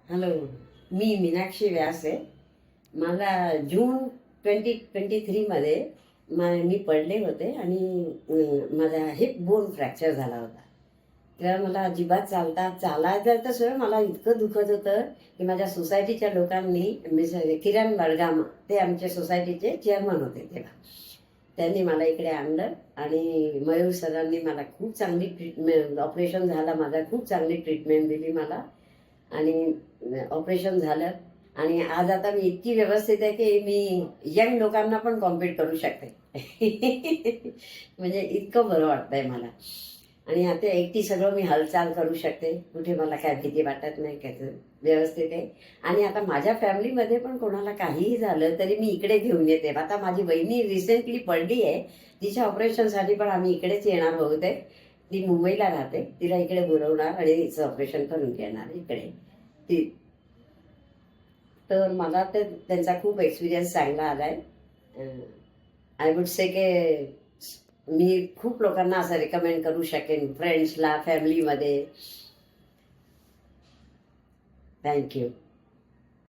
Hello, मी मीनाक्षी व्यास आहे. मला जून 2023मध्ये मी पडले होते आणि माझा हिप बोन फ्रॅक्चर झाला होता. तेव्हा मला अजिबात चालायचं तर सर मला इतकं दुखत होतं की माझ्या सोसायटीच्या लोकांनी किरण बडगाम, ते आमच्या सोसायटीचे चेअरमन होते तेव्हा, त्यांनी मला इकडे आणलं आणि मयूर सरांनी मला खूप चांगली ट्रीटमेंट, ऑपरेशन झाला माझा, खूप चांगली ट्रीटमेंट दिली मला आणि ऑपरेशन झालं. आणि आज आता मी इतकी व्यवस्थित आहे की मी यंग लोकांना पण कॉम्पीट करू शकते. म्हणजे इतकं बरं वाटतंय मला. आणि आता एकटी सगळं मी हालचाल करू शकते, कुठे मला काय भीती वाटत नाही, काय व्यवस्थित आहे. आणि आता माझ्या फॅमिलीमध्ये पण कोणाला काहीही झालं तरी मी इकडे घेऊन येते. आता माझी बहिणी रिसेंटली पडली आहे, तिच्या ऑपरेशनसाठी पण आम्ही इकडेच येणार बहुतेक. ती मुंबईला राहते, तिला इकडे बोलवणार आणि तिचं ऑपरेशन करून घेणार इकडे ती. तर मला तर त्यांचा खूप एक्सपिरियन्स चांगला आला आहे. आय वुड से की मी खूप लोकांना असं रेकमेंड करू शकेन, फ्रेंड्सला, फॅमिलीमध्ये. थँक्यू.